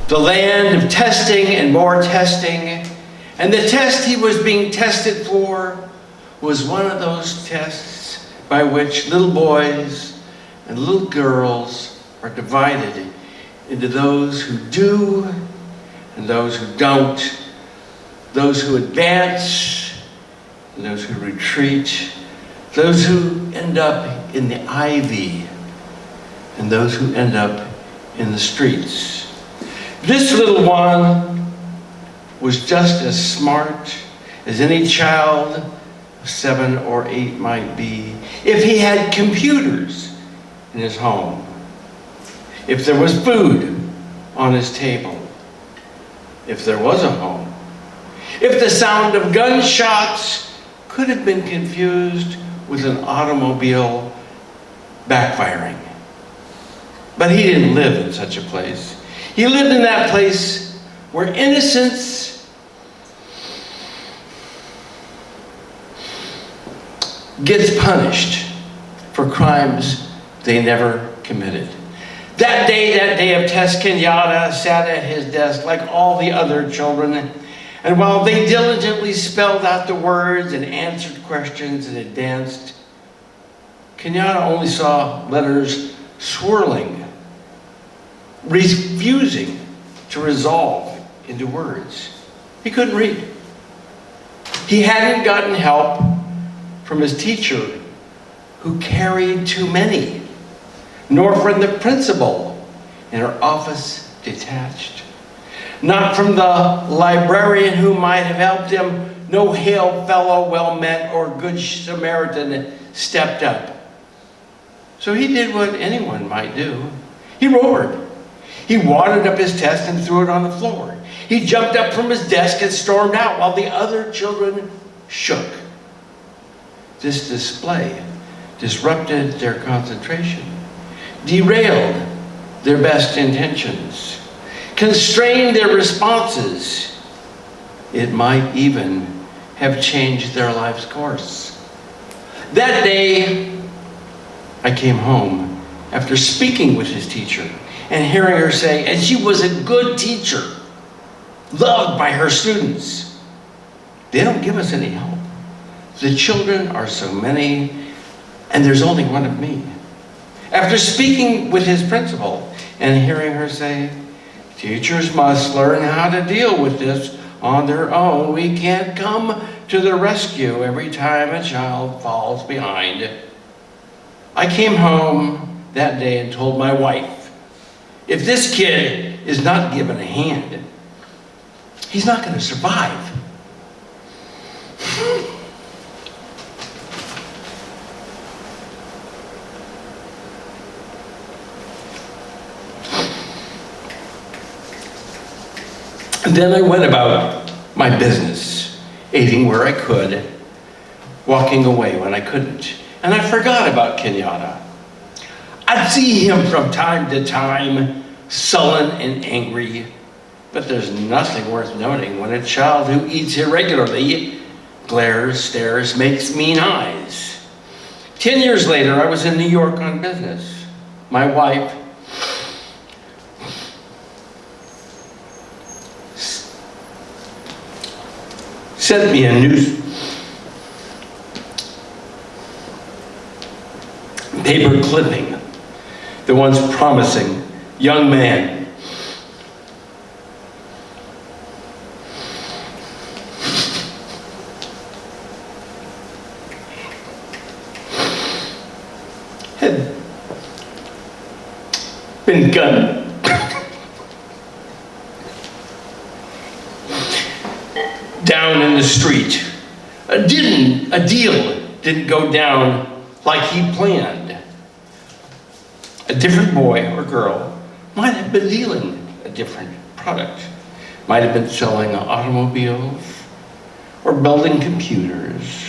The land of testing and more testing, and the test he was being tested for was one of those tests by which little boys and little girls are divided into those who do and those who don't, those who advance and those who retreat, those who end up in the ivy and those who end up in the streets. This little one was just as smart as any child of 7 or 8 might be if he had computers in his home, if there was food on his table, if there was a home, if the sound of gunshots could have been confused with an automobile backfiring. But he didn't live in such a place. He lived in that place where innocence gets punished for crimes they never committed. That day of test, Kenyatta sat at his desk like all the other children, and while they diligently spelled out the words and answered questions and advanced, Kenyatta only saw letters swirling, refusing to resolve into words. He couldn't read. He hadn't gotten help from his teacher, who carried too many, nor from the principal in her office detached. Not from the librarian who might have helped him. No hail fellow, well met, or good Samaritan stepped up. So he did what anyone might do. He roared. He wadded up his test and threw it on the floor. He jumped up from his desk and stormed out while the other children shook. This display disrupted their concentration, derailed their best intentions, constrained their responses. It might even have changed their life's course. That day, I came home after speaking with his teacher and hearing her say, and she was a good teacher, loved by her students. They don't give us any help. The children are so many, and there's only one of me. After speaking with his principal and hearing her say, teachers must learn how to deal with this on their own. We can't come to the rescue every time a child falls behind. I came home that day and told my wife, if this kid is not given a hand, he's not going to survive. And then I went about my business, eating where I could, walking away when I couldn't. And I forgot about Kenyatta. I'd see him from time to time, sullen and angry, but there's nothing worth noting when a child who eats irregularly glares, stares, makes mean eyes. 10 years later, I was in New York on business. My wife sent me a paper clipping, the once promising young man had been gunned down in the street. A deal didn't go down like he planned. A different boy or girl might have been dealing a different product. Might have been selling automobiles or building computers,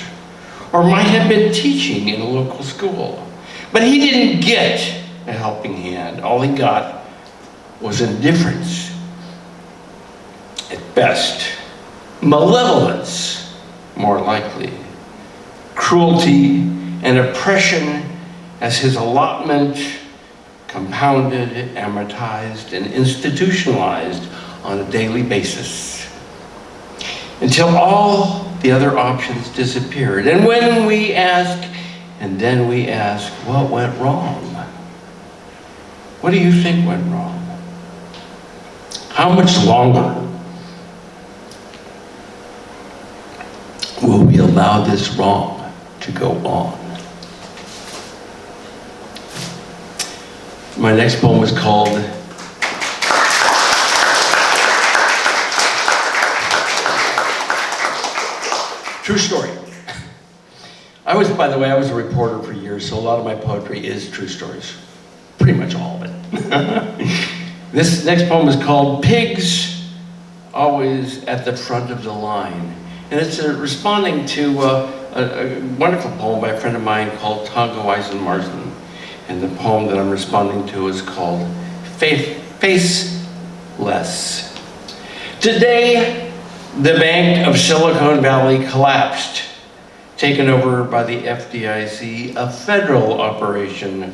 or might have been teaching in a local school. But he didn't get a helping hand. All he got was indifference. At best, malevolence, more likely. Cruelty and oppression as his allotment compounded, amortized, and institutionalized on a daily basis until all the other options disappeared. And when we ask, and then we ask, what went wrong? What do you think went wrong? How much longer will we allow this wrong to go on? My next poem is called True Story. By the way, I was a reporter for years, so a lot of my poetry is true stories. Pretty much all of it. This next poem is called Pigs Always at the Front of the Line. And it's responding to a wonderful poem by a friend of mine called Tonga Wisen-Marsden. And the poem that I'm responding to is called Faceless. Today, the Bank of Silicon Valley collapsed, taken over by the FDIC, a federal operation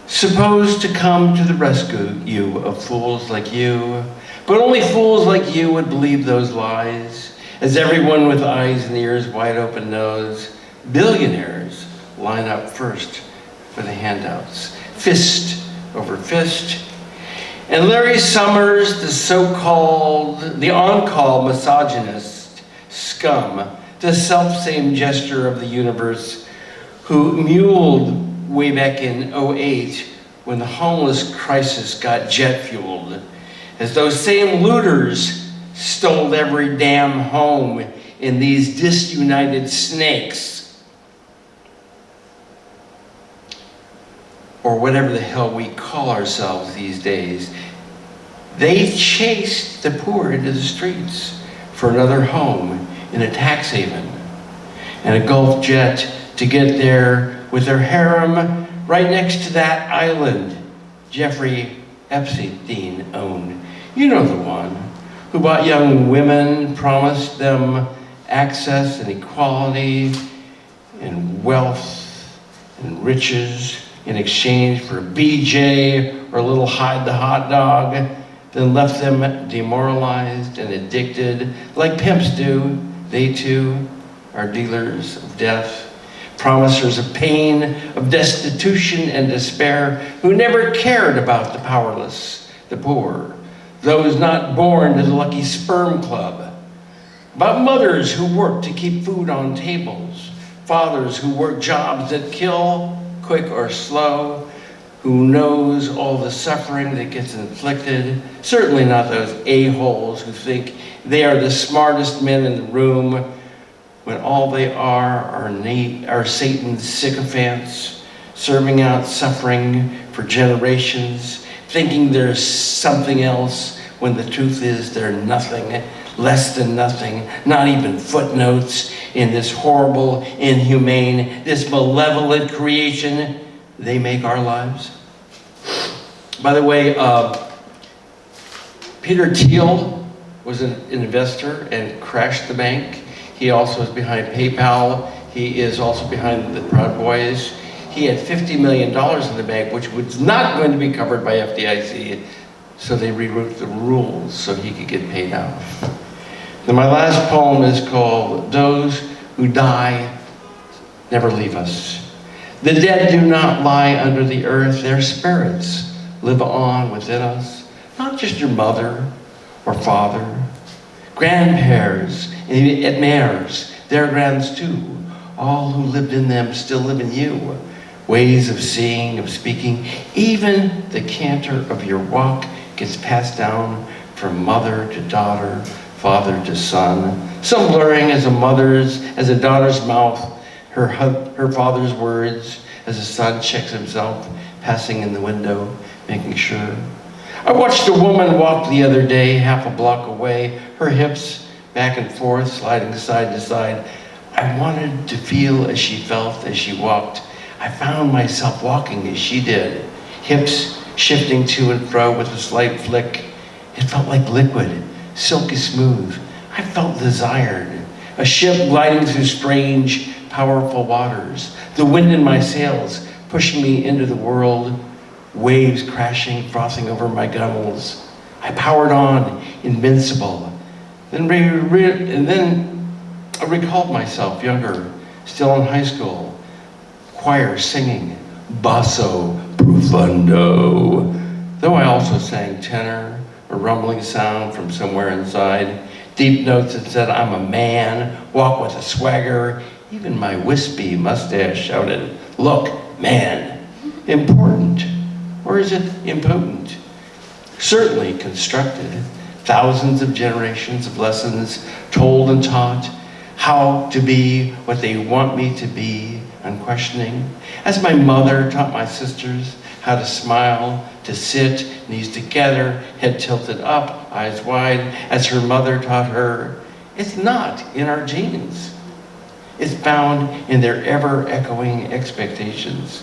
supposed to come to the rescue of fools like you. But only fools like you would believe those lies, as everyone with eyes and ears wide open knows. Billionaires line up first for the handouts, fist over fist. And Larry Summers, the on-call misogynist scum, the self-same gesture of the universe, who muled way back in '08 when the homeless crisis got jet-fueled, as those same looters stole every damn home in these disunited snakes, or whatever the hell we call ourselves these days. They chased the poor into the streets for another home in a tax haven and a Gulf jet to get there with their harem right next to that island Jeffrey Epstein owned. You know the one who bought young women, promised them access and equality and wealth and riches in exchange for a BJ or a little hide the hot dog, then left them demoralized and addicted like pimps do. They too are dealers of death, promisers of pain, of destitution and despair, who never cared about the powerless, the poor, those not born to the lucky sperm club, about mothers who work to keep food on tables, fathers who work jobs that kill, quick or slow, who knows all the suffering that gets inflicted, certainly not those a-holes who think they are the smartest men in the room when all they are Satan's sycophants, serving out suffering for generations, thinking there's something else when the truth is they're nothing, less than nothing, not even footnotes in this horrible, inhumane, this malevolent creation they make our lives. By the way, Peter Thiel was an investor and crashed the bank. He also is behind PayPal. He is also behind the Proud Boys. He had $50 million in the bank, which was not going to be covered by FDIC, so they rewrote the rules so he could get paid out. And my last poem is called Those Who Die Never Leave Us. The dead do not lie under the earth. Their spirits live on within us. Not just your mother or father, grandparents and mares, their grands too. All who lived in them still live in you. Ways of seeing, of speaking, even the canter of your walk gets passed down from mother to daughter, father to son. Some blurring as a daughter's mouth, her father's words, as a son checks himself, passing in the window, making sure. I watched a woman walk the other day, half a block away, her hips back and forth, sliding side to side. I wanted to feel as she felt as she walked. I found myself walking as she did, hips shifting to and fro with a slight flick. It felt like liquid, silky smooth. I felt desired, a ship gliding through strange, powerful waters, the wind in my sails pushing me into the world, waves crashing, frothing over my gunnels. I powered on, invincible. Then I recalled myself younger, still in high school, choir singing, basso profundo. Though I also sang tenor, a rumbling sound from somewhere inside, deep notes that said, I'm a man, walk with a swagger. Even my wispy mustache shouted, look, man, important. Or is it impotent? Certainly constructed. Thousands of generations of lessons told and taught how to be what they want me to be, unquestioning. As my mother taught my sisters how to smile, to sit, knees together, head tilted up, eyes wide, as her mother taught her. It's not in our genes. It's found in their ever-echoing expectations.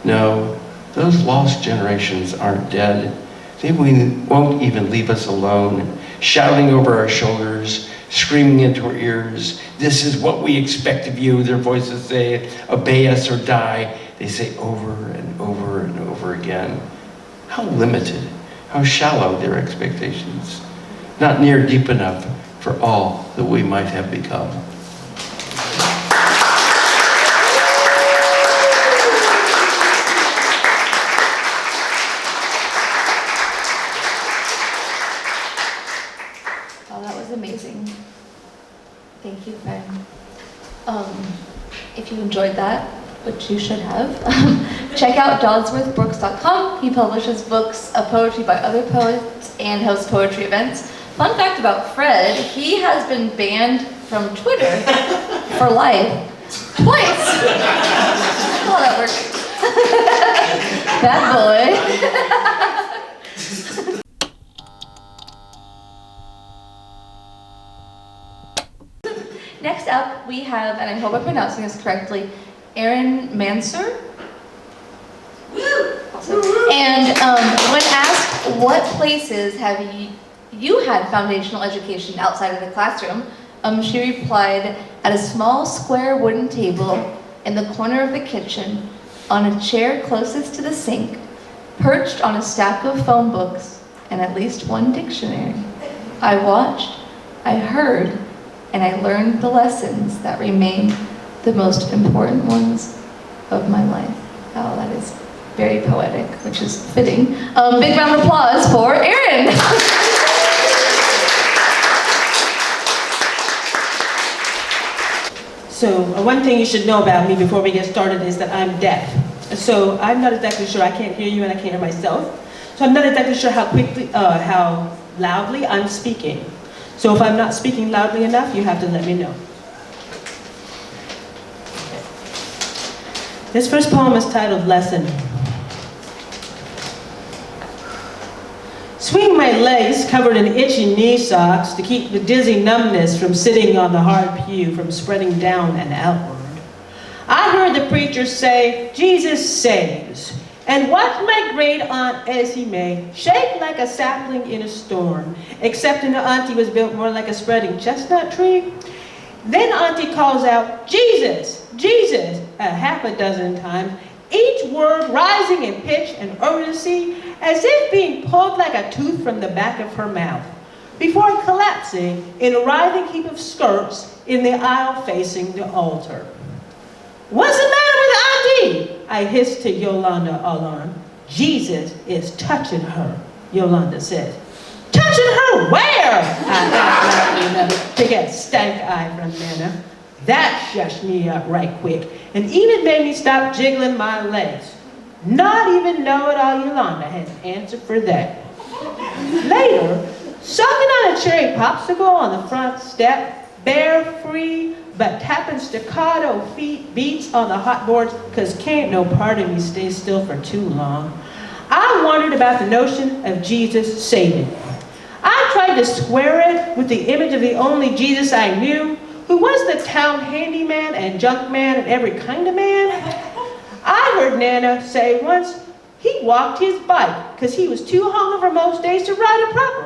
No, those lost generations aren't dead. They won't even leave us alone, shouting over our shoulders, screaming into our ears. This is what we expect of you, their voices say. Obey us or die, they say over and over and over again. How limited, how shallow their expectations. Not near deep enough for all that we might have become. Amazing. Thank you, friend. If you enjoyed that, which you should have, check out dodsworthbooks.com. He publishes books of poetry by other poets and hosts poetry events. Fun fact about Fred, he has been banned from Twitter for life twice. Oh, that worked. Bad boy. Next up, we have, and I hope I'm pronouncing this correctly, Erin Mansur. Awesome. And when asked what places have you had foundational education outside of the classroom, she replied, at a small square wooden table in the corner of the kitchen, on a chair closest to the sink, perched on a stack of phone books and at least one dictionary. I watched, I heard, and I learned the lessons that remain the most important ones of my life. Oh, that is very poetic, which is fitting. Big round of applause for Erin. So one thing you should know about me before we get started is that I'm deaf. So I'm not exactly sure, I can't hear you and I can't hear myself. So I'm not exactly sure how loudly I'm speaking. So if I'm not speaking loudly enough, you have to let me know. This first poem is titled Lesson. Swing my legs covered in itchy knee socks to keep the dizzy numbness from sitting on the hard pew from spreading down and outward. I heard the preacher say, Jesus saves. And watch my great aunt Esme shake like a sapling in a storm, except in the auntie was built more like a spreading chestnut tree. Then auntie calls out, Jesus, Jesus, a half a dozen times, each word rising in pitch and urgency, as if being pulled like a tooth from the back of her mouth. before collapsing in a writhing heap of skirts in the aisle facing the altar. "What's the matter with Auntie?" I hissed to Yolanda, alarmed. "Jesus is touching her," Yolanda said. "Touching her where?" I asked loudly enough to get stank eye from Nana. That shushed me up right quick, and even made me stop jiggling my legs. Not even know-it-all Yolanda had an answer for that. Later, sucking on a cherry popsicle on the front step, bare free, but tapping staccato beats on the hot boards, cause can't no part of me stay still for too long, I wondered about the notion of Jesus saving. I tried to square it with the image of the only Jesus I knew, who was the town handyman and junk man and every kind of man. I heard Nana say once he walked his bike because he was too hungover most days to ride it proper.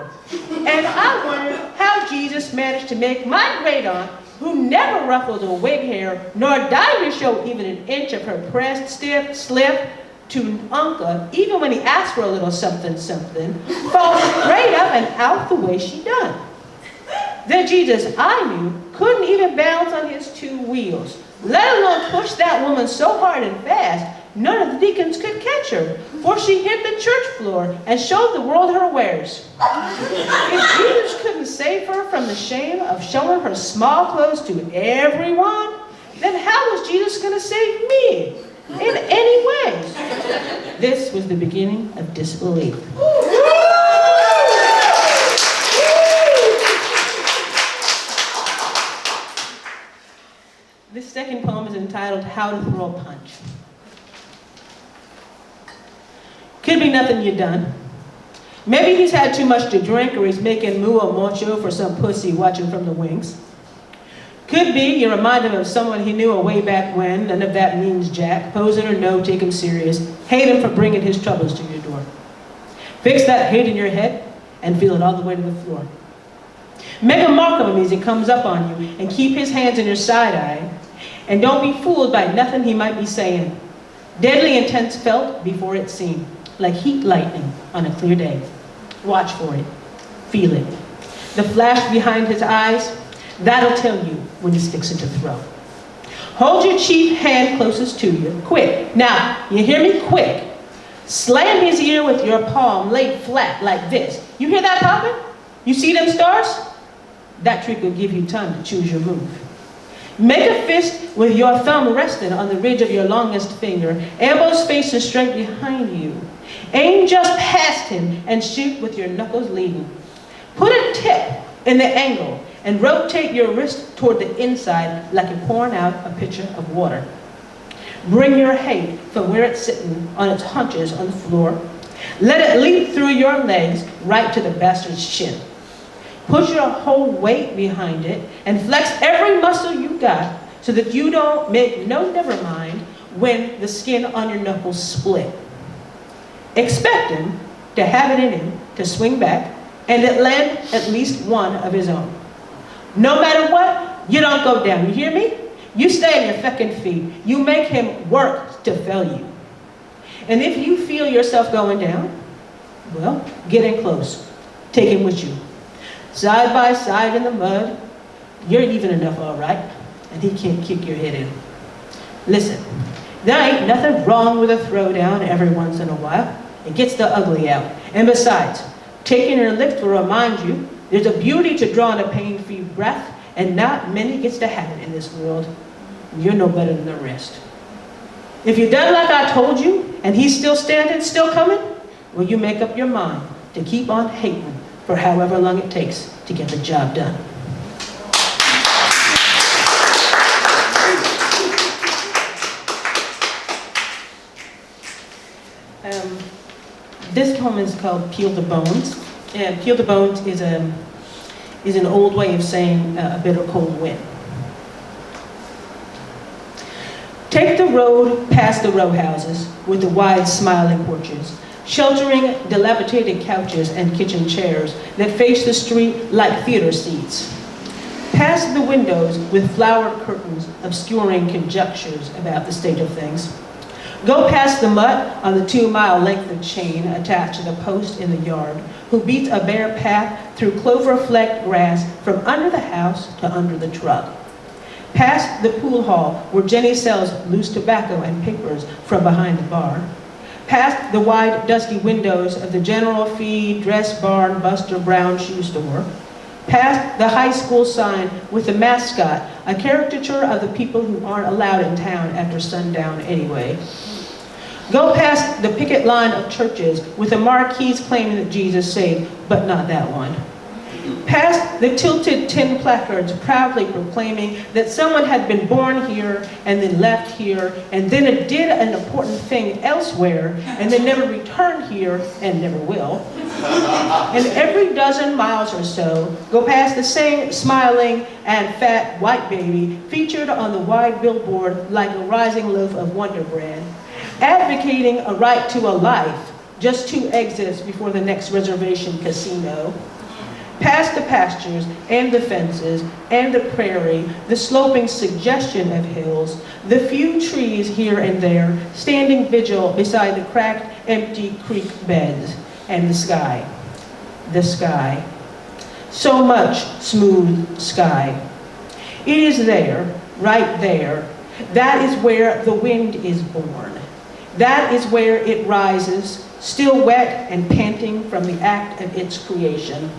And I wondered how Jesus managed to make my great aunt, who never ruffled a wig hair nor died to show even an inch of her pressed stiff slip to Uncle, even when he asked for a little something something, fall straight up and out the way she done. The Jesus I knew couldn't even balance on his two wheels, let alone push that woman so hard and fast, none of the deacons could catch her, for she hit the church floor and showed the world her wares. If Jesus couldn't save her from the shame of showing her small clothes to everyone, then how was Jesus going to save me? In any ways. This was the beginning of disbelief. This second poem is entitled How to Throw a Punch. Could be nothing you done. Maybe he's had too much to drink, or he's making muo mocho for some pussy watching from the wings. Could be you remind him of someone he knew a way back when, none of that means jack, posing or no, take him serious, hate him for bringing his troubles to your door. Fix that hate in your head and feel it all the way to the floor. Make a mark of him as he comes up on you and keep his hands in your side eye, and don't be fooled by nothing he might be saying. Deadly intense felt before it's seen, like heat lightning on a clear day. Watch for it, feel it. The flash behind his eyes, that'll tell you when he's fixing to throw. Hold your chief hand closest to you, quick. Now, you hear me? Quick. Slam his ear with your palm laid flat like this. You hear that popping? You see them stars? That trick will give you time to choose your move. Make a fist with your thumb resting on the ridge of your longest finger, elbows facing straight behind you. Aim just past him and shoot with your knuckles leading. Put a tip in the angle and rotate your wrist toward the inside like you're pouring out a pitcher of water. Bring your hate from where it's sitting on its haunches on the floor. Let it leap through your legs right to the bastard's chin. Put your whole weight behind it and flex every muscle you got so that you don't make no never mind when the skin on your knuckles split. Expect him to have it in him to swing back and it land at least one of his own. No matter what, you don't go down. You hear me? You stay on your fucking feet. You make him work to fell you. And if you feel yourself going down, well, get in close. Take him with you. Side by side in the mud, you're even enough, all right, and he can't kick your head in. Listen, there ain't nothing wrong with a throwdown every once in a while. It gets the ugly out. And besides, taking your lick will remind you there's a beauty to drawing a pain-free breath, and not many gets to have it in this world. You're no better than the rest. If you're done like I told you, and he's still standing, still coming, well, you make up your mind to keep on hating for however long it takes to get the job done. This poem is called Peel the Bones. And Peel the Bones is an old way of saying a bitter cold wind. Take the road past the row houses with the wide smiling porches, sheltering dilapidated couches and kitchen chairs that face the street like theater seats. Past the windows with flowered curtains obscuring conjectures about the state of things. Go past the mutt on the 2-mile length of chain attached to the post in the yard, who beats a bare path through clover-flecked grass from under the house to under the truck. Past the pool hall where Jenny sells loose tobacco and papers from behind the bar. Past the wide, dusty windows of the General Feed, Dress Barn, Buster Brown shoe store. Past the high school sign with the mascot, a caricature of the people who aren't allowed in town after sundown anyway. Go past the picket line of churches with the marquees claiming that Jesus saved, but not that one. Past the tilted tin placards proudly proclaiming that someone had been born here and then left here and then did an important thing elsewhere and then never returned here and never will. And every dozen miles or so, go past the same smiling and fat white baby featured on the wide billboard like a rising loaf of Wonder Bread, advocating a right to a life, just 2 exits before the next reservation casino. Past the pastures and the fences and the prairie, the sloping suggestion of hills, the few trees here and there standing vigil beside the cracked, empty creek beds, and the sky. The sky. So much smooth sky. It is there, right there. That is where the wind is born. That is where it rises, still wet and panting from the act of its creation.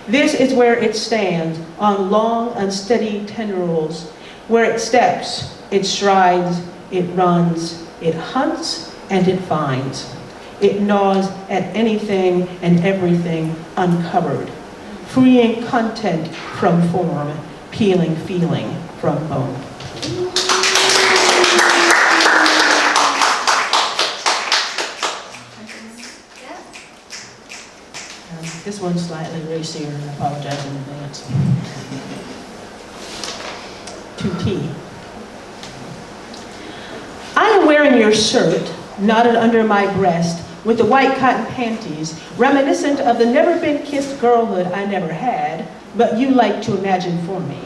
This is where it stands on long, unsteady tendrils, where it steps, it strides, it runs, it hunts, and it finds. It gnaws at anything and everything uncovered, freeing content from form, peeling feeling from bone. This one's slightly racier, and I apologize in advance. To T. I am wearing your shirt, knotted under my breast, with the white cotton panties, reminiscent of the never-been-kissed girlhood I never had, but you like to imagine for me.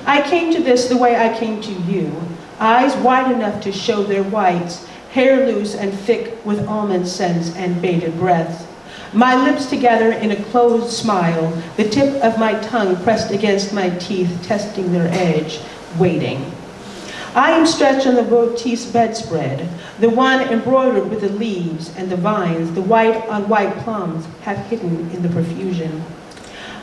I came to this the way I came to you, eyes wide enough to show their whites, hair loose and thick with almond scents and bated breath. My lips together in a closed smile, the tip of my tongue pressed against my teeth, testing their edge, waiting. I am stretched on the Bottice bedspread, the one embroidered with the leaves and the vines, the white on white plums half hidden in the profusion.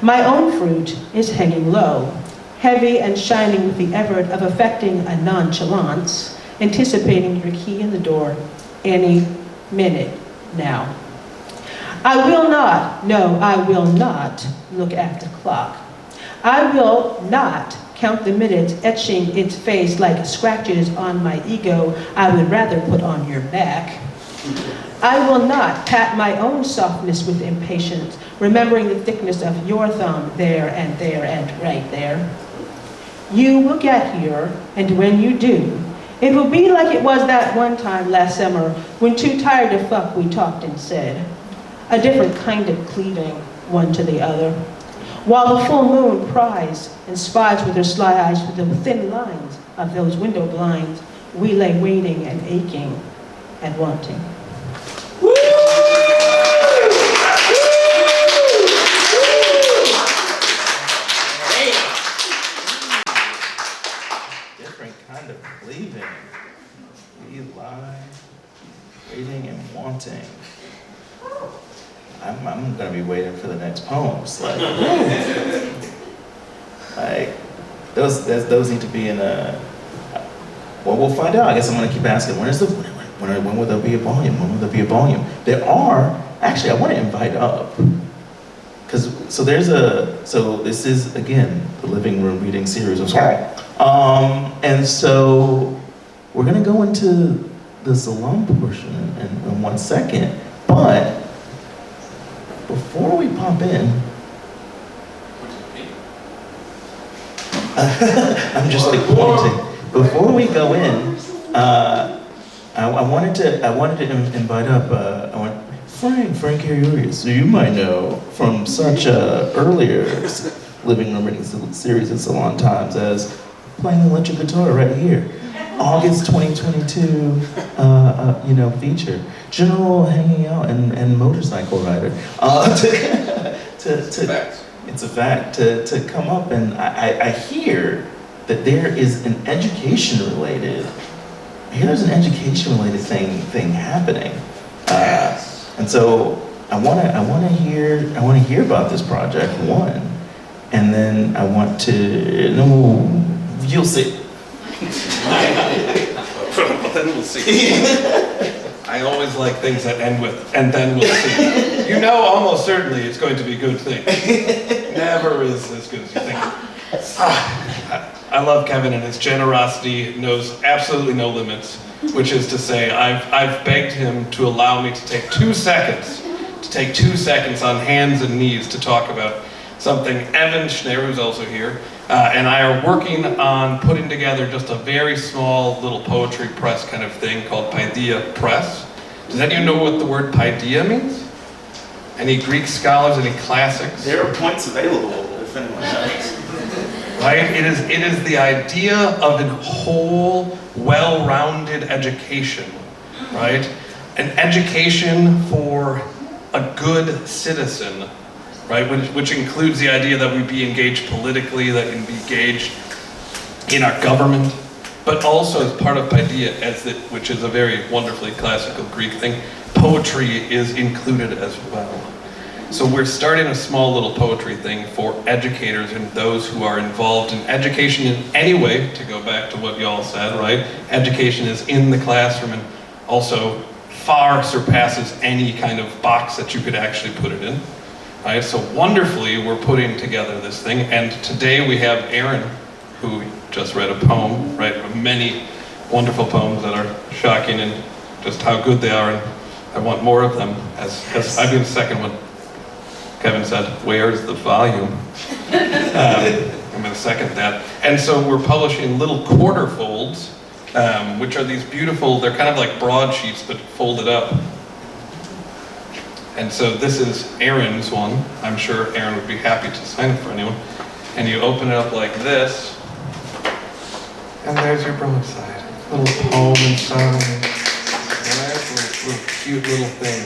My own fruit is hanging low, heavy and shining with the effort of affecting a nonchalance, anticipating your key in the door any minute now. I will not look at the clock. I will not count the minutes etching its face like scratches on my ego I would rather put on your back. I will not pat my own softness with impatience, remembering the thickness of your thumb there and right there. You will get here, and when you do, it will be like it was that one time last summer when too tired to fuck we talked and said. A different kind of cleaving, one to the other. While the full moon pries and spies with her sly eyes through the thin lines of those window blinds, we lay waiting and aching and wanting. Different kind of cleaving. We lie, waiting and wanting. I'm gonna be waiting for the next poems. Like those need to be in a. Well, we'll find out. I guess I'm gonna keep asking. When will there be a volume? When will there be a volume? There are actually. I want to invite up because so this is again the living room reading series. I'm sorry. And so we're gonna go into the salon portion in 1 second, but. Before we pop in, I'm just like pointing. Before we go in, I wanted to invite up Frank Arias, who you might know from such earlier living room reading series in Salon Times as playing the electric guitar right here. August 2022, feature. General hanging out and motorcycle rider. To it's a fact, to come up and I hear that there's an education-related thing happening. And so I want to hear about this project, one, and then I want to know, you'll see. Well, then we'll see. I always like things that end with, and then we'll see. You know almost certainly it's going to be a good thing. Never is as good as you think. I love Kevin, and his generosity knows absolutely no limits, which is to say I've begged him to allow me to take 2 seconds on hands and knees to talk about something. Evan Schneider, who's also here, and I are working on putting together just a very small little poetry press kind of thing called Paideia Press. Does anyone know what the word Paideia means? Any Greek scholars, any classics? There are points available if anyone knows. Right? It is the idea of a whole, well-rounded education, right? An education for a good citizen, right? Which includes the idea that we be engaged politically, that we be engaged in our government, but also as part of Paideia, which is a very wonderfully classical Greek thing, poetry is included as well. So we're starting a small little poetry thing for educators and those who are involved in education in any way, to go back to what y'all said, right? Education is in the classroom and also far surpasses any kind of box that you could actually put it in, right? So wonderfully, we're putting together this thing, and today we have Erin, who just read a poem, right? Many wonderful poems that are shocking and just how good they are, and I want more of them, as I've been the second one. Kevin said, where's the volume? I'm going to second that. And so we're publishing little quarter folds, which are these beautiful, they're kind of like broadsheets, but folded up. And so this is Erin's one. I'm sure Erin would be happy to sign it for anyone. And you open it up like this, and there's your broadside. Little poem inside. Little cute little thing.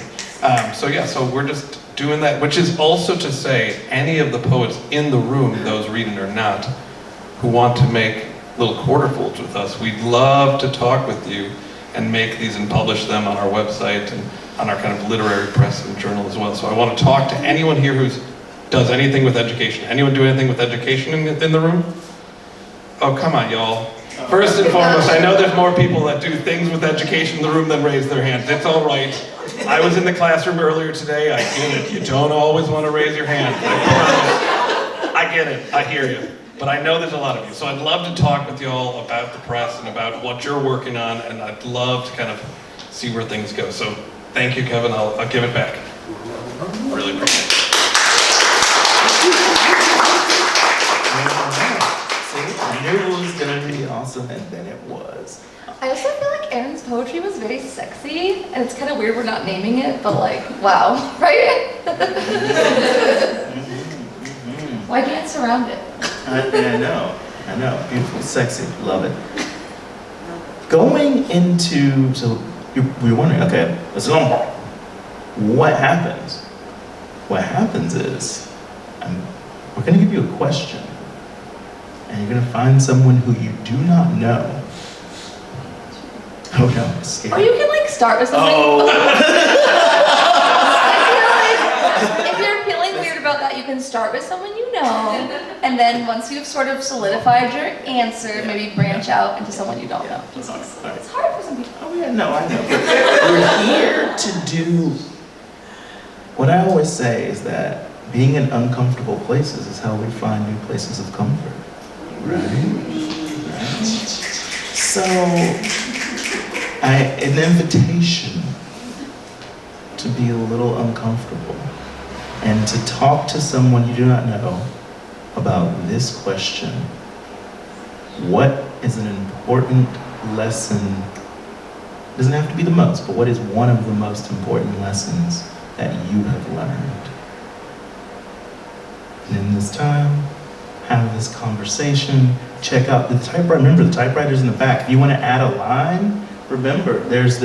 So yeah, so we're just doing that, which is also to say any of the poets in the room, those reading or not, who want to make little quarter folds with us, we'd love to talk with you and make these and publish them on our website and on our kind of literary press and journal as well. So I want to talk to anyone here who does anything with education. Anyone do anything with education in the room? Oh, come on, y'all. First and foremost, I know there's more people that do things with education in the room than raise their hands. It's all right. I was in the classroom earlier today. I get it. You don't always want to raise your hand. I promise. I get it. I hear you. But I know there's a lot of you. So I'd love to talk with you all about the press and about what you're working on, and I'd love to kind of see where things go. So thank you, Kevin. I'll give it back. Really appreciate it. I knew it was going to be awesome, and then it was. I also feel like Erin's poetry was very sexy, and it's kind of weird we're not naming it, but like, wow, right? Why dance around it? I know, beautiful, sexy, love it. Going into, so you're wondering, okay, let's go on. What happens? What happens is, we're going to give you a question, and you're going to find someone who you do not know. Oh no, it's scary. Or you can like start with something. Oh. I feel like if you're feeling weird about that, you can start with someone you know, and then once you've sort of solidified your answer, maybe branch out into someone you don't know. It's hard for some people. Oh yeah, no, I know. We're here to do, what I always say is that being in uncomfortable places is how we find new places of comfort, right? So, an invitation to be a little uncomfortable and to talk to someone you do not know about this question. What is an important lesson? It doesn't have to be the most, but what is one of the most important lessons that you have learned? And in this time, have this conversation, check out the typewriter. Remember, the typewriter's in the back. If you want to add a line, remember, there's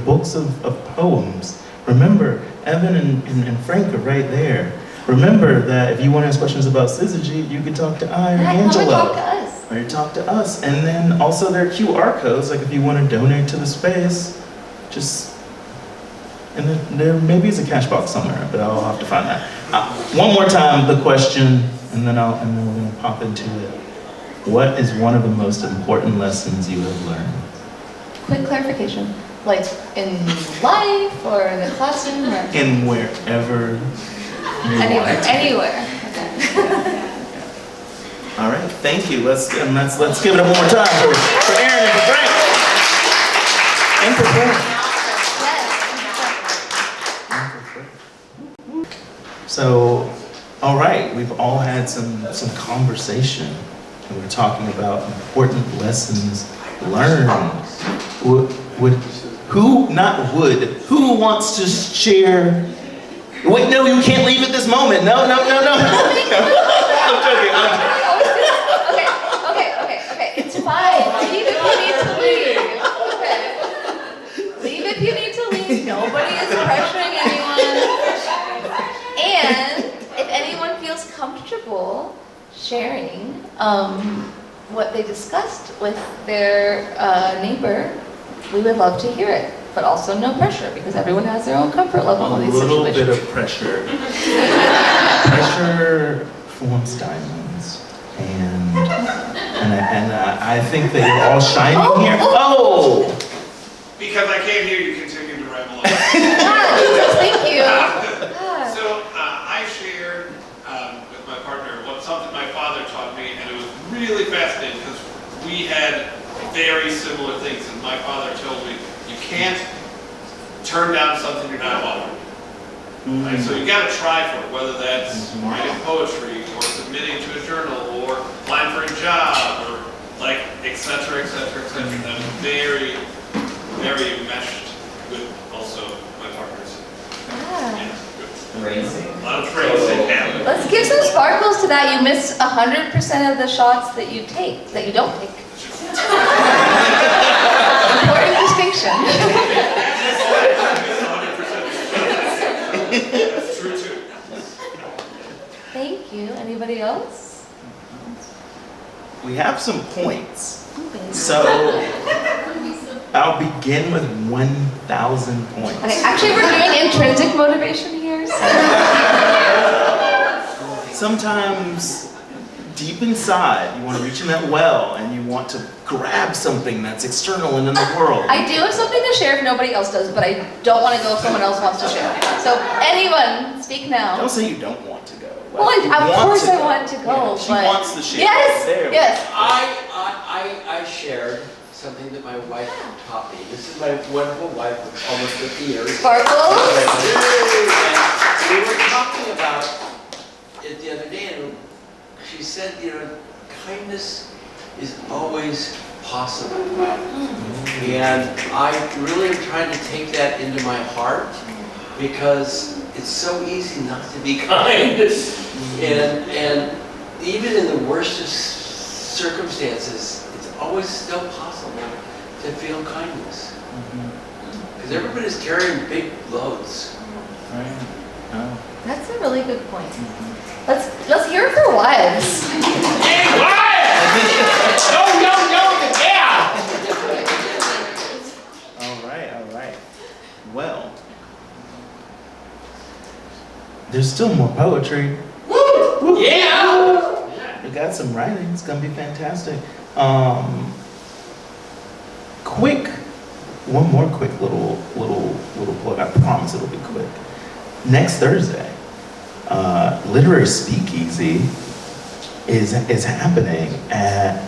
books of poems. Remember, Evan and Frank are right there. Remember that if you want to ask questions about Syzygy, you can talk to I or Yeah, come and Angela. talk to us. Or you talk to us. And then also there are QR codes, like if you want to donate to the space, just, and then there maybe is a cash box somewhere, but I'll have to find that. One more time, the question, and then we're going to pop into it. What is one of the most important lessons you have learned? Quick clarification, like in life or in the classroom or In wherever you anywhere, want. anywhere. Okay. All right, thank you. Let's give it up one more time for Erin and for Frank. And for Frank. Yes. So, all right, we've all had some conversation, and we're talking about important lessons learned. Who wants to share? Wait, no, you can't leave at this moment. No. I'm joking. Okay. It's fine. Leave if you need to leave. Okay. Leave if you need to leave. Nobody is pressuring anyone. And if anyone feels comfortable sharing what they discussed with their neighbor, we would love to hear it. But also no pressure, because everyone has their own comfort level A in these little situations. bit of pressure. Pressure forms diamonds, and I think that you're all shining here. Oh! Because I can't hear you continue to ramble on. Thank you. So I shared with my partner something my father taught me, and it was really fascinating because we had very similar things. And my father told me, you can't turn down something you're not offered. Right? So you got to try for it, whether that's writing poetry or submitting to a journal or applying for a job or like et cetera, et cetera, et cetera. That was very, very meshed with also my partners. Yeah, good. Crazy. A lot of tracing happened. Let's give some sparkles to that. You miss 100% of the shots that you don't take. Important distinction. That's true too. Thank you. Anybody else? We have some points. So I'll begin with 1,000 points. Okay, actually we're doing intrinsic motivation here. So. Sometimes deep inside, you want to reach in that well and you want to grab something that's external and in the world. I do have something to share if nobody else does, but I don't want to go if someone else wants to share. So anyone, speak now. Don't say you don't want to go. Well, You of want course to I go. want to go, Yeah, she but... wants to share. Yes, There we yes. I shared something that my wife taught me. This is my wonderful wife of almost 50 years. Sparkles. And we were talking about it the other day, and she said, kindness is always possible. And I really am trying to take that into my heart because it's so easy not to be kind. And even in the worst of circumstances, it's always still possible to feel kindness. Because everybody's carrying big loads. Right. Oh. That's a really good point. Let's hear it for wives. All right. Well, there's still more poetry. Woo! Yeah! We got some writing. It's gonna be fantastic. One more quick little plug. I promise it'll be quick. Next Thursday, Literary Speakeasy is happening at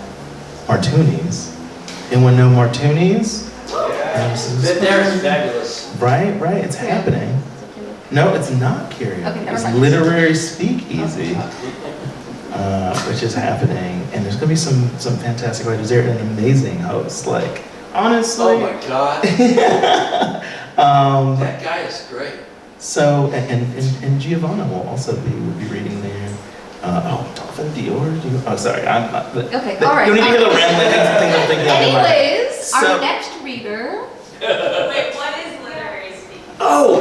Martuni's. Anyone know Martuni's? Been there, it's fabulous. Right, it's happening. No, it's not karaoke. Okay, never it's mind. Literary Speakeasy, which is happening, and there's gonna be some fantastic writers there and an amazing host. Like, honestly. Oh my God. That guy is great. So, and Giovanna will also be reading there. Dolphin Dior. Sorry, I'm not. Okay, all right. You don't need to hear the rambling things I'm thinking of. Anyways, So- our next reader. Wait, what is literary speaking? Oh!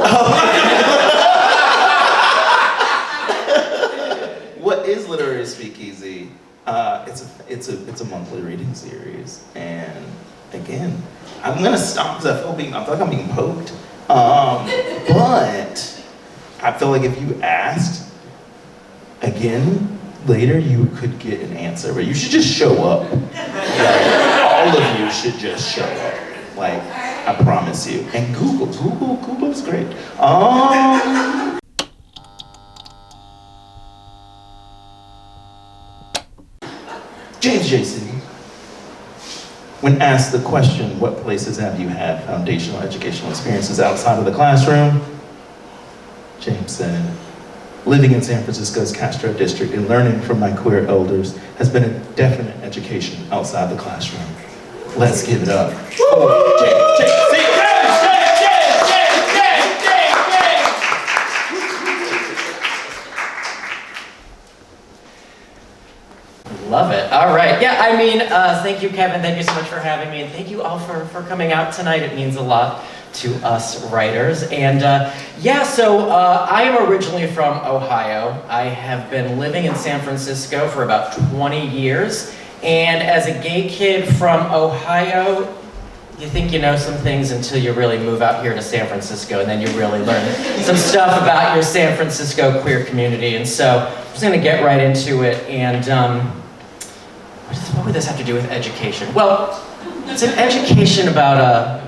it's a monthly reading series. And again, I'm gonna stop because I feel like I'm being poked. But I feel like if you asked again later, you could get an answer. But you should just show up. Like, all of you should just show up. Like, I promise you. And Google's great. James Jason, when asked the question, what places have you had foundational educational experiences outside of the classroom? James said, living in San Francisco's Castro district and learning from my queer elders has been a definite education outside the classroom. Let's give it up. Love it. All right. Yeah, I mean, thank you, Kevin. Thank you so much for having me. And thank you all for coming out tonight. It means a lot to us writers. And so I am originally from Ohio. I have been living in San Francisco for about 20 years. And as a gay kid from Ohio, you think you know some things until you really move out here to San Francisco, and then you really learn some stuff about your San Francisco queer community. And so I'm just gonna get right into it. And what would this have to do with education? Well, it's an education about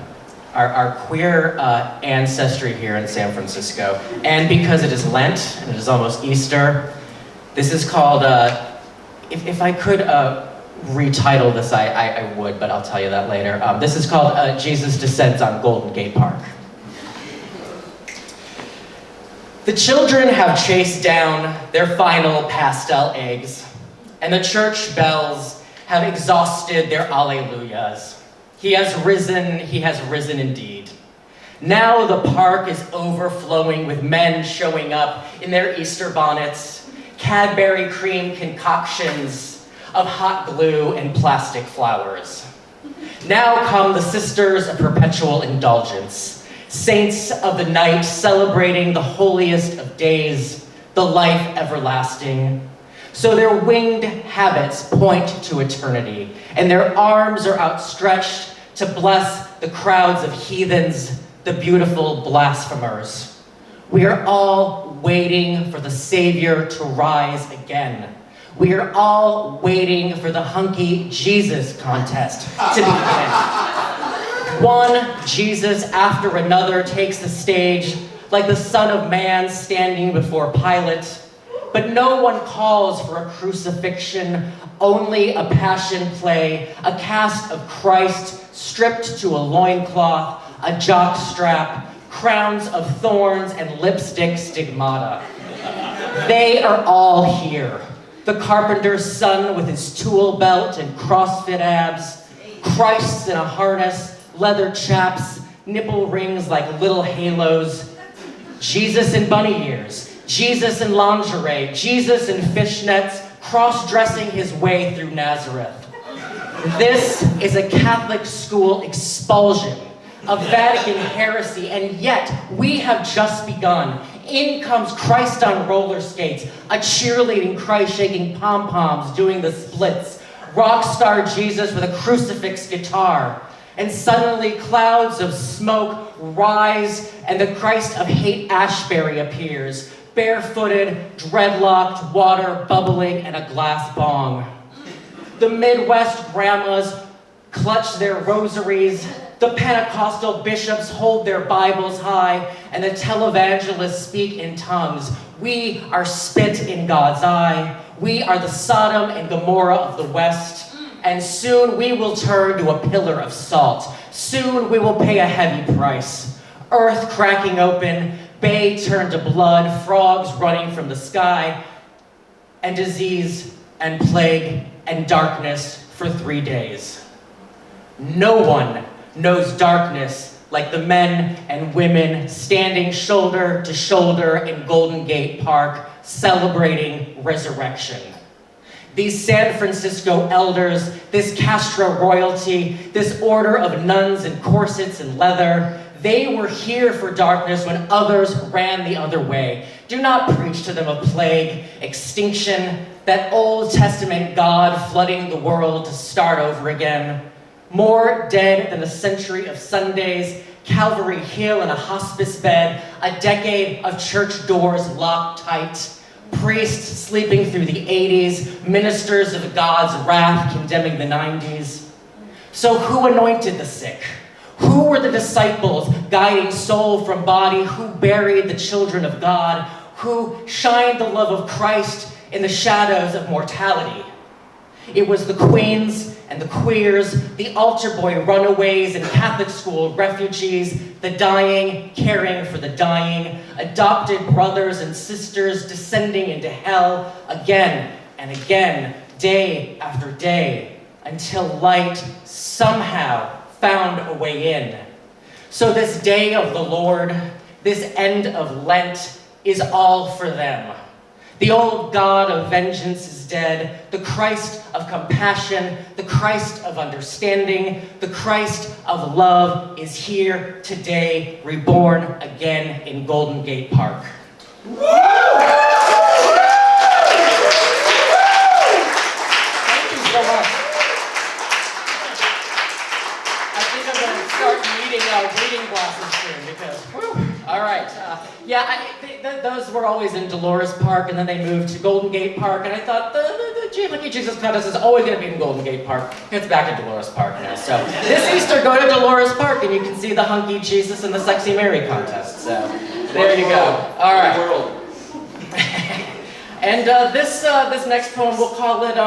our queer ancestry here in San Francisco. And because it is Lent, and it is almost Easter, this is called, if I could retitle this, I would, but I'll tell you that later. This is called Jesus Descends on Golden Gate Park. The children have chased down their final pastel eggs, and the church bells have exhausted their alleluias. He has risen indeed. Now the park is overflowing with men showing up in their Easter bonnets, Cadbury cream concoctions of hot glue and plastic flowers. Now come the Sisters of Perpetual Indulgence, saints of the night celebrating the holiest of days, the life everlasting. So their winged habits point to eternity, and their arms are outstretched to bless the crowds of heathens, the beautiful blasphemers. We are all waiting for the Savior to rise again. We are all waiting for the hunky Jesus contest to begin. One Jesus after another takes the stage like the Son of Man standing before Pilate. But no one calls for a crucifixion, only a passion play, a cast of Christ stripped to a loincloth, a jock strap, crowns of thorns, and lipstick stigmata. They are all here. The carpenter's son with his tool belt and CrossFit abs, Christ in a harness, leather chaps, nipple rings like little halos, Jesus in bunny ears, Jesus in lingerie, Jesus in fishnets, cross-dressing his way through Nazareth. This is a Catholic school expulsion, a Vatican heresy, and yet we have just begun. In comes Christ on roller skates, a cheerleading Christ shaking pom-poms, doing the splits, rock star Jesus with a crucifix guitar, and suddenly clouds of smoke rise and the Christ of Hate Ashbury appears, barefooted, dreadlocked, water bubbling, and a glass bong. The Midwest grandmas clutch their rosaries, the Pentecostal bishops hold their Bibles high, and the televangelists speak in tongues. We are spit in God's eye. We are the Sodom and Gomorrah of the West. And soon we will turn to a pillar of salt. Soon we will pay a heavy price. Earth cracking open, bay turned to blood, frogs running from the sky, and disease and plague and darkness for 3 days. No one knows darkness like the men and women standing shoulder to shoulder in Golden Gate Park celebrating resurrection. These San Francisco elders, this Castro royalty, this order of nuns in corsets and leather, they were here for darkness when others ran the other way. Do not preach to them of plague, extinction, That Old Testament God flooding the world to start over again. More dead than a century of Sundays, Calvary Hill in a hospice bed, a decade of church doors locked tight, priests sleeping through the 80s, ministers of God's wrath condemning the 90s. So who anointed the sick? Who were the disciples guiding soul from body? Who buried the children of God? Who shined the love of Christ in the shadows of mortality? It was the queens and the queers, the altar boy runaways and Catholic school refugees, the dying caring for the dying, adopted brothers and sisters descending into hell again and again, day after day, until light somehow found a way in. So this day of the Lord, this end of Lent, is all for them. The old God of vengeance is dead, the Christ of compassion, the Christ of understanding, the Christ of love is here today, reborn again in Golden Gate Park. Thank you so much. I think I'm going to start needing reading glasses soon because, all right. Those were always in Dolores Park, and then they moved to Golden Gate Park, and I thought the Hunky Jesus contest is always going to be in Golden Gate Park. It's back to Dolores Park now. So this Easter, go to Dolores Park, and you can see the Hunky Jesus and the Sexy Mary contest. So there you go. All right. And this next poem, we'll call it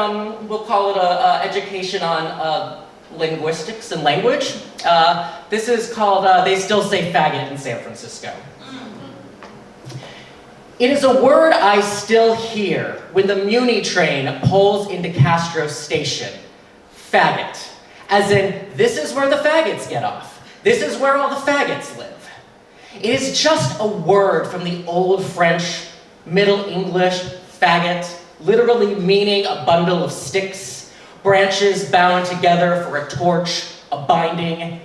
education on linguistics and language. This is called They Still Say Faggot in San Francisco. It is a word I still hear when the Muni train pulls into Castro Station. Faggot. As in, this is where the faggots get off. This is where all the faggots live. It is just a word from the Old French, Middle English, faggot, literally meaning a bundle of sticks, branches bound together for a torch, a binding.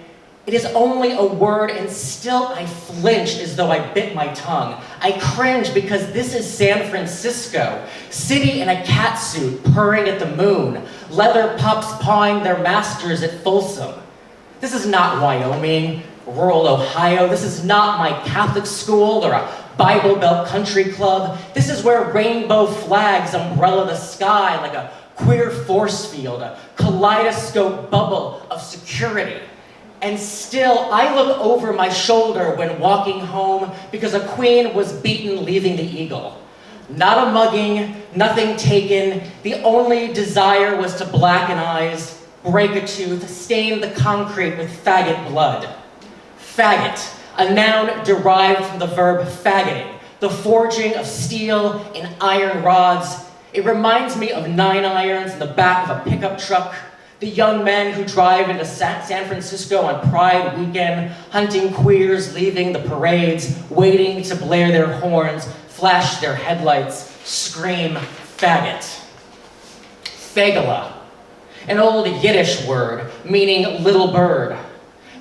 It is only a word, and still I flinch as though I bit my tongue. I cringe because this is San Francisco, city in a catsuit purring at the moon, leather pups pawing their masters at Folsom. This is not Wyoming, rural Ohio. This is not my Catholic school or a Bible Belt country club. This is where rainbow flags umbrella the sky like a queer force field, a kaleidoscope bubble of security. And still, I look over my shoulder when walking home because a queen was beaten leaving the Eagle. Not a mugging, nothing taken. The only desire was to blacken eyes, break a tooth, stain the concrete with faggot blood. Faggot, a noun derived from the verb faggoting, the forging of steel in iron rods. It reminds me of 9 irons in the back of a pickup truck, the young men who drive into San Francisco on Pride weekend, hunting queers, leaving the parades, waiting to blare their horns, flash their headlights, scream faggot. Fagala, an old Yiddish word meaning little bird,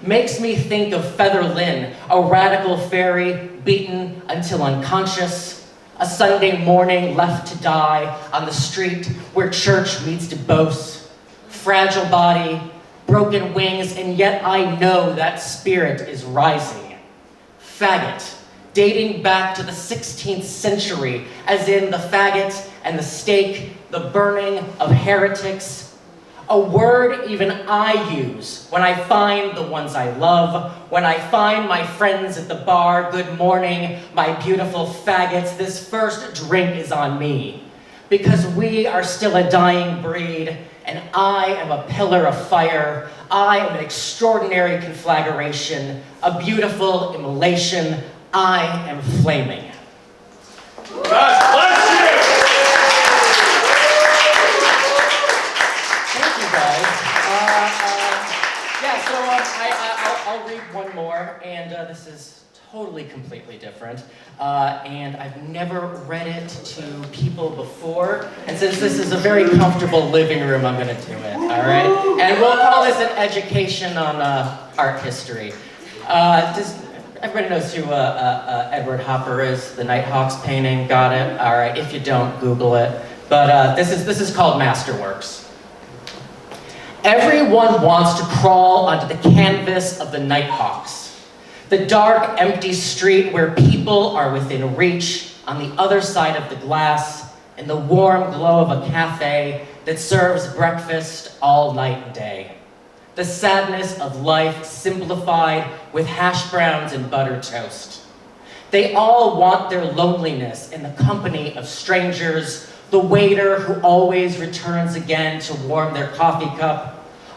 makes me think of Feather Lynn, a radical fairy beaten until unconscious, a Sunday morning left to die on the street where church meets to boast. Fragile body, broken wings, and yet I know that spirit is rising. Faggot, dating back to the 16th century, as in the faggot and the stake, the burning of heretics. A word even I use when I find the ones I love, when I find my friends at the bar. Good morning, my beautiful faggots, this first drink is on me. Because we are still a dying breed, and I am a pillar of fire. I am an extraordinary conflagration, a beautiful immolation. I am flaming. God bless you! Thank you, guys. I'll read one more, and this is totally, completely different. And I've never read it to people before. And since this is a very comfortable living room, I'm going to do it, all right? And we'll call this an education on art history. Everybody knows who Edward Hopper is, the Nighthawks painting, got it? All right, if you don't, Google it. but this is called Masterworks. Everyone wants to crawl onto the canvas of the Nighthawks, the dark, empty street where people are within reach on the other side of the glass in the warm glow of a cafe that serves breakfast all night and day. The sadness of life simplified with hash browns and buttered toast. They all want their loneliness in the company of strangers, the waiter who always returns again to warm their coffee cup,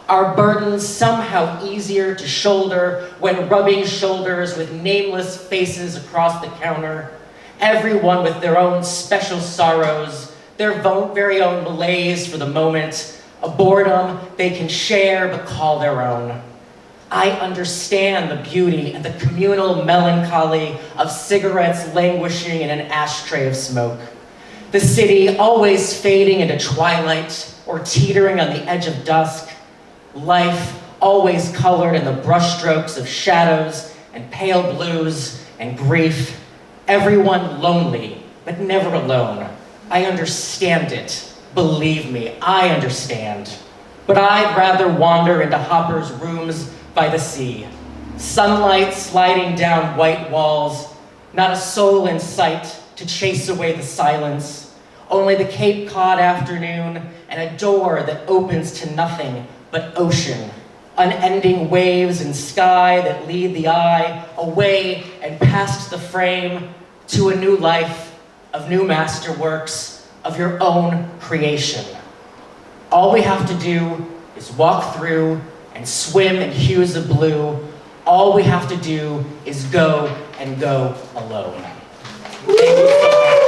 our burdens somehow easier to shoulder when rubbing shoulders with nameless faces across the counter, everyone with their own special sorrows, their very own malaise for the moment, a boredom they can share but call their own. I understand the beauty and the communal melancholy of cigarettes languishing in an ashtray of smoke. The city always fading into twilight or teetering on the edge of dusk. Life always colored in the brushstrokes of shadows and pale blues and grief. Everyone lonely, but never alone. I understand it. Believe me, I understand. But I'd rather wander into Hopper's rooms by the sea. Sunlight sliding down white walls, not a soul in sight to chase away the silence. Only the Cape Cod afternoon and a door that opens to nothing but ocean. Unending waves and sky that lead the eye away and past the frame to a new life of new masterworks of your own creation. All we have to do is walk through and swim in hues of blue. All we have to do is go and go alone. Thank you so much.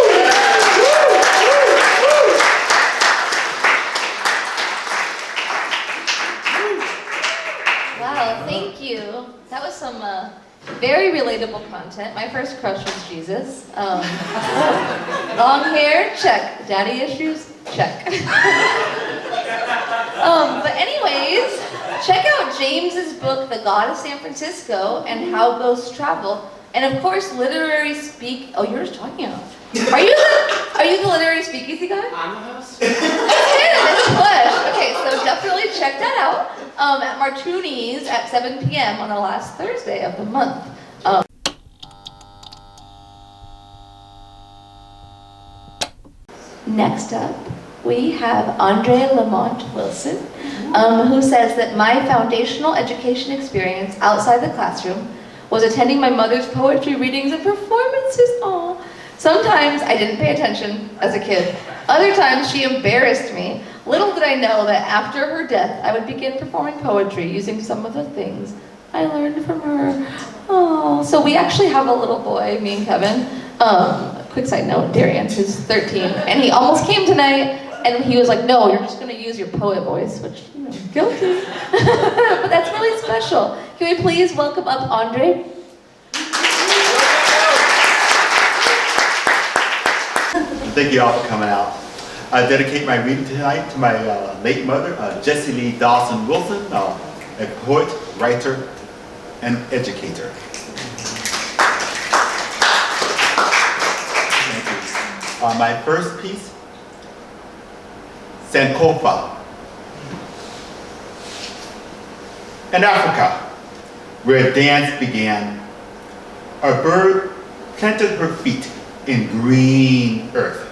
Wow, thank you. That was some very relatable content. My first crush was Jesus. Long hair, check. Daddy issues, check. But anyways, check out James's book, The God of San Francisco and How Ghosts Travel. And of course, literary speak. Oh, you're just talking about. Are you the literary speakeasy guy? I'm the host. That's it. It's a push. Okay, so definitely check that out at Martuni's at 7 p.m. on the last Thursday of the month. Next up, we have André Lamont Wilson, who says that my foundational education experience outside the classroom was attending my mother's poetry readings and performances. Aww. Sometimes I didn't pay attention as a kid. Other times she embarrassed me. Little did I know that after her death, I would begin performing poetry using some of the things I learned from her. Oh, so we actually have a little boy, me and Kevin. Quick side note, Darian, who's 13, and he almost came tonight, and he was like, no, you're just gonna use your poet voice, which, you know, guilty. But that's really special. Can we please welcome up André? Thank you all for coming out. I dedicate my reading tonight to my late mother, Jessie Lee Dawson Wilson, a poet, writer, and educator. Thank you. My first piece, Sankofa. In Africa, where dance began, a bird planted her feet in green earth,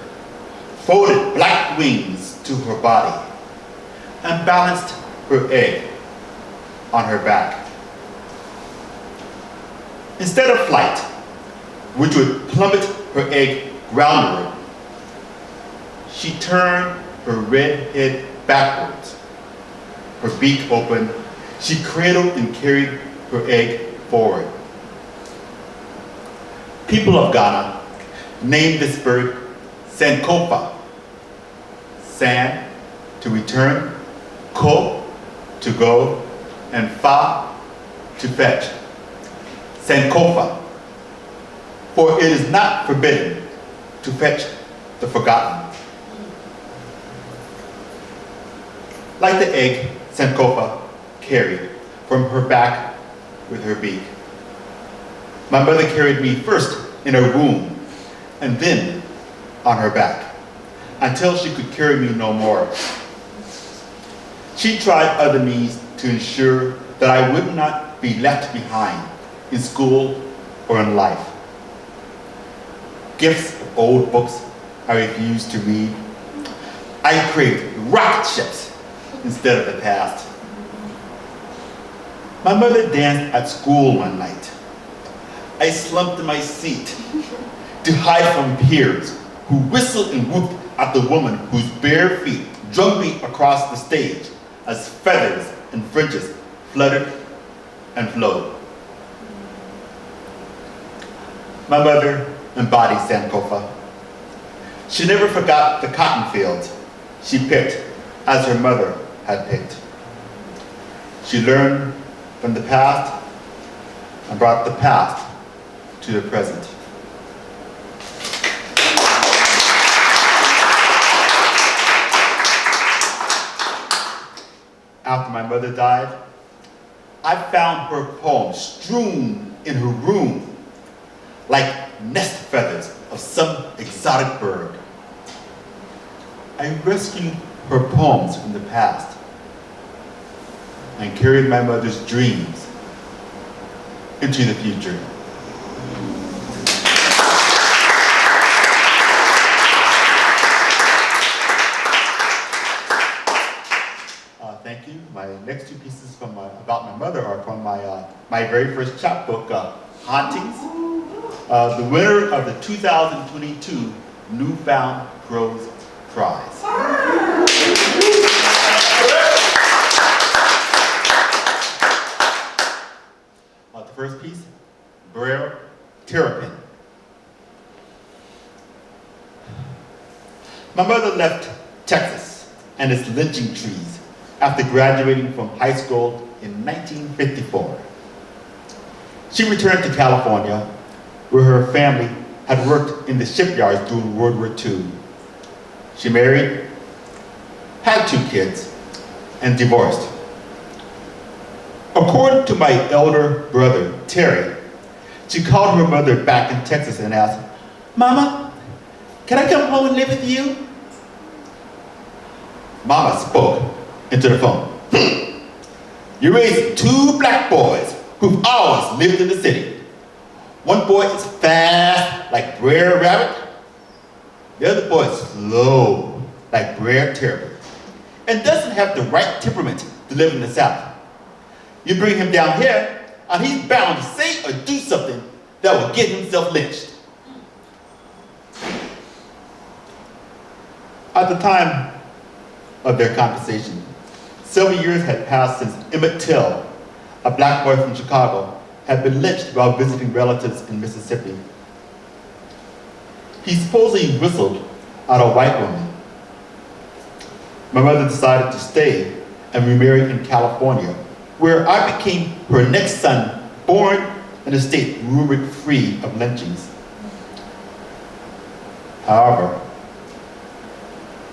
folded black wings to her body, and balanced her egg on her back. Instead of flight, which would plummet her egg groundward, she turned her red head backwards. Her beak open, she cradled and carried her egg forward. People of Ghana named this bird Sankofa. San, to return, ko, to go, and fa, to fetch. Sankofa, for it is not forbidden to fetch the forgotten. Like the egg Sankofa carried from her back with her beak. My mother carried me first in her womb and then on her back. until she could carry me no more. She tried other means to ensure that I would not be left behind in school or in life. Gifts of old books I refused to read. I craved rocket ships instead of the past. My mother danced at school one night. I slumped in my seat to hide from peers who whistled and whooped at the woman whose bare feet drumbeat across the stage as feathers and fringes fluttered and flowed. My mother embodied Sankofa. She never forgot the cotton fields she picked as her mother had picked. She learned from the past and brought the past to the present. After my mother died, I found her poems strewn in her room like nest feathers of some exotic bird. I rescued her poems from the past and carried my mother's dreams into the future. Thank you. My next two pieces about my mother are from my very first chapbook, Hauntings. The winner of the 2022 Newfound Prose Prize. The first piece, Brer Terrapin. My mother left Texas and its lynching trees after graduating from high school in 1954. She returned to California, where her family had worked in the shipyards during World War II. She married, had 2 kids, and divorced. According to my elder brother, Terry, she called her mother back in Texas and asked, "Mama, can I come home and live with you?" Mama spoke into the phone. "You raised 2 black boys who've always lived in the city. One boy is fast like Brer Rabbit. The other boy is slow like Brer Terrapin and doesn't have the right temperament to live in the South. You bring him down here and he's bound to say or do something that will get himself lynched." At the time of their conversation, several years had passed since Emmett Till, a black boy from Chicago, had been lynched while visiting relatives in Mississippi. He supposedly whistled at a white woman. My mother decided to stay and remarry in California, where I became her next son, born in a state rumored free of lynchings. However,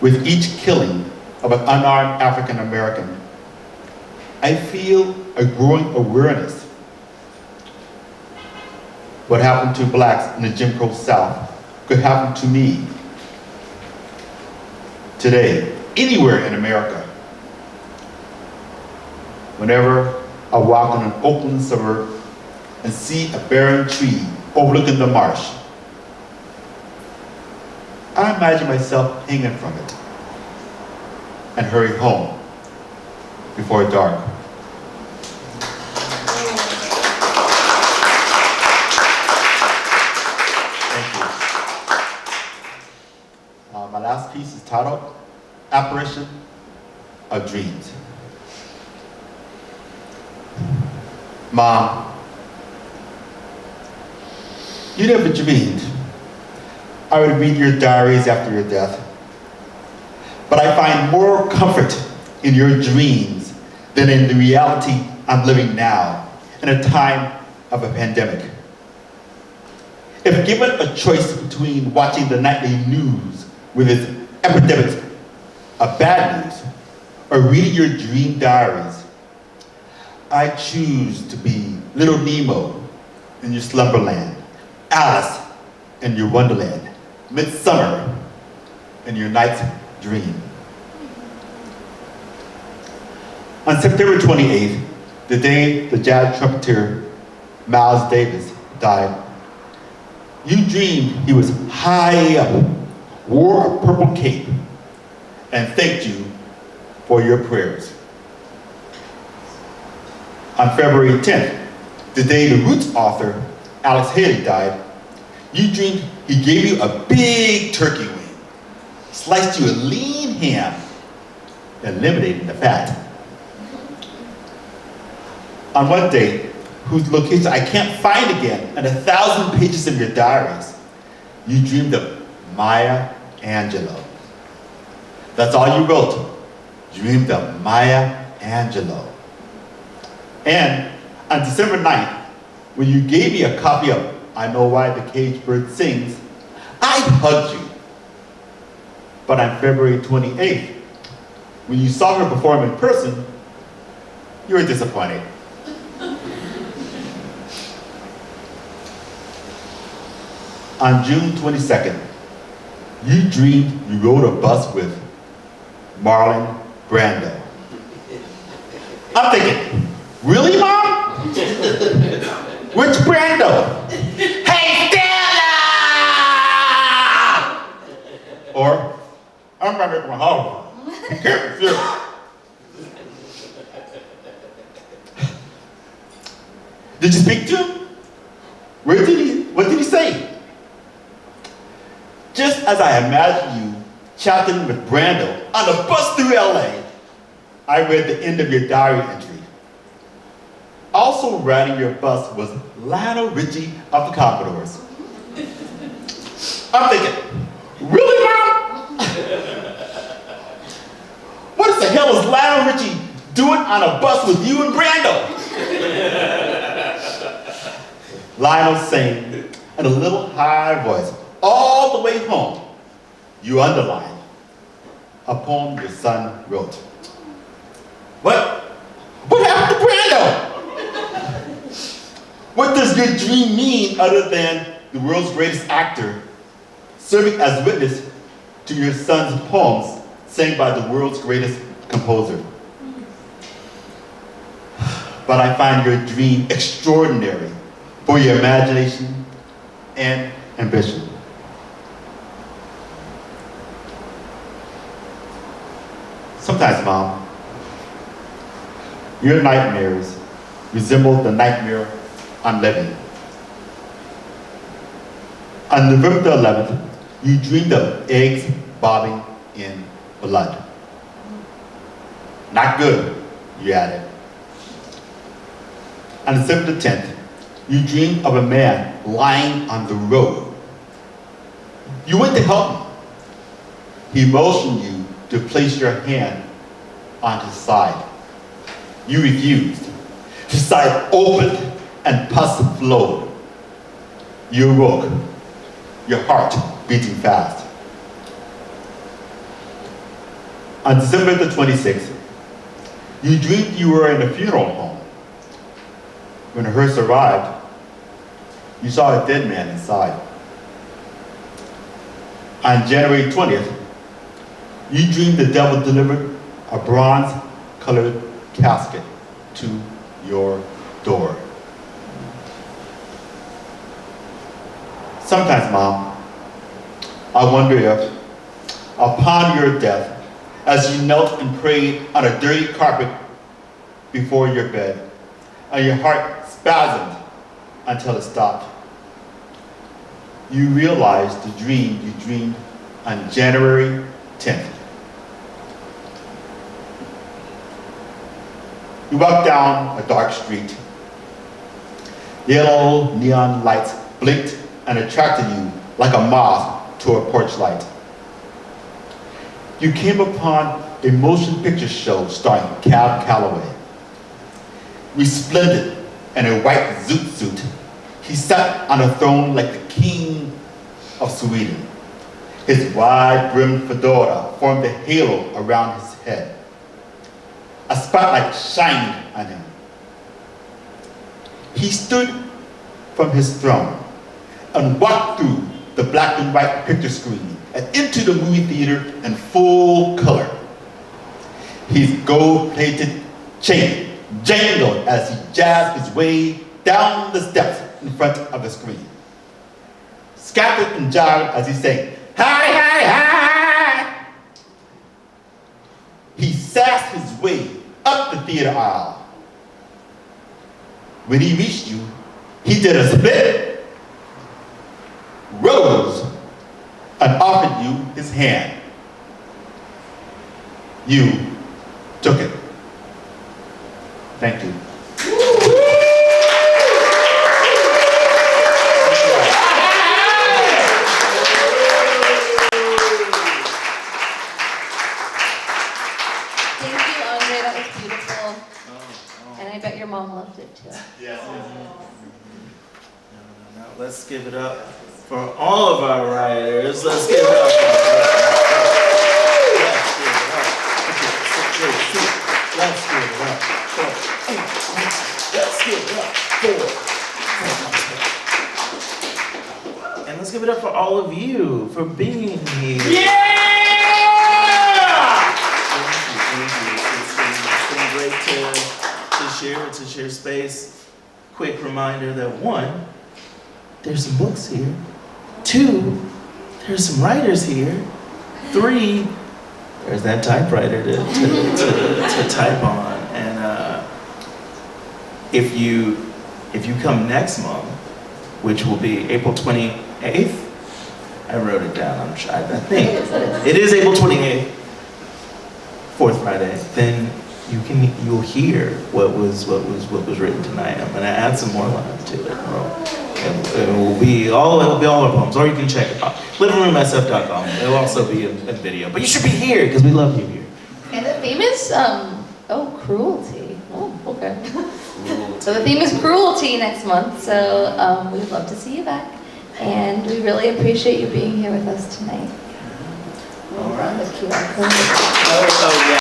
with each killing of an unarmed African American, I feel a growing awareness. What happened to blacks in the Jim Crow South could happen to me today, anywhere in America. Whenever I walk in an Oakland suburb and see a barren tree overlooking the marsh, I imagine myself hanging from it and hurry home before dark. Thank you. My last piece is titled Apparition of Dreams. Mom, you never dreamed I would read your diaries after your death. But I find more comfort in your dreams than in the reality I'm living now, in a time of a pandemic. If given a choice between watching the nightly news with its epidemics of bad news or reading your dream diaries, I choose to be Little Nemo in your slumberland, Alice in your wonderland, Midsummer in your night's dream. On September 28th, the day the jazz trumpeter Miles Davis died, you dreamed he was high up, wore a purple cape, and thanked you for your prayers. On February 10th, the day the Roots author Alex Haley died, you dreamed he gave you a big turkey wing, sliced you a lean ham, eliminating the fat. On one day, whose location I can't find again in 1,000 pages of your diaries, you dreamed of Maya Angelou. That's all you wrote. Dreamed of Maya Angelou. And on December 9th, when you gave me a copy of I Know Why the Caged Bird Sings, I hugged you. But on February 28th, when you saw her perform in person, you were disappointed. On June 22nd, you dreamed you rode a bus with Marlon Brando. I'm thinking, really, Mom? Which Brando? Hey, Stella! Or, I'm gonna make my house. Be careful, serious. Did you speak to him? What did he say? Just as I imagined you chatting with Brando on a bus through LA, I read the end of your diary entry. Also riding your bus was Lionel Richie of the Commodores. I'm thinking, really, Mom? What the hell is Lionel Richie doing on a bus with you and Brando? Lionel sang in a little high voice all the way home. You underlined a poem your son wrote. What happened to Brando? What does your dream mean other than the world's greatest actor serving as witness to your son's poems sang by the world's greatest composer? But I find your dream extraordinary for your imagination and ambition. Sometimes, Mom, your nightmares resemble the nightmare I'm living. On November the 11th, you dreamed of eggs bobbing in blood. Not good, you added. On December the 10th, you dreamed of a man lying on the road. You went to help him. He motioned you to place your hand on his side. You refused. His side opened and pus flowed. You awoke, your heart beating fast. On December the 26th, you dreamed you were in a funeral home. When the hearse arrived, you saw a dead man inside. On January 20th, you dreamed the devil delivered a bronze-colored casket to your door. Sometimes, Mom, I wonder if, upon your death, as you knelt and prayed on a dirty carpet before your bed, and your heart spasmed until it stopped, you realized the dream you dreamed on January 10th. You walked down a dark street. Yellow neon lights blinked and attracted you like a moth to a porch light. You came upon a motion picture show starring Cab Calloway. Resplendent in a white zoot suit, he sat on a throne like the king of Sweden. His wide-brimmed fedora formed a halo around his head. A spotlight shined on him. He stood from his throne and walked through the black and white picture screen and into the movie theater in full color. His gold-plated chain jangled as he jazzed his way down the steps in front of the screen. Scattered and jived as he sang, "Hi, hi, hi!" He sassed his way up the theater aisle. When he reached you, he did a split, rose, and offered you his hand. You took it. Thank you. Thank you, André, that was beautiful. And I bet your mom loved it too. Yes. Now let's give it up for all of our writers. Let's give it up. Let's give it up. Let's give it up for. And let's give it up for all of you for being here. Yeah! It's been great to share space. Quick reminder that 1, there's some books here. 2, there's some writers here. 3, there's that typewriter to type on. And if you come next month, which will be April 28th, I wrote it down. I think it is April 28th, 4th Friday. Then you'll hear what was written tonight. I'm gonna add some more lines to it. It will be all our poems, or you can check it out. livingroomsf.com. It'll also be in video. But you should be here because we love you here. And the theme is, cruelty. Oh, okay. So the theme is cruelty next month, so we'd love to see you back. And we really appreciate you being here with us tonight. All right. The QR code. Oh, yeah.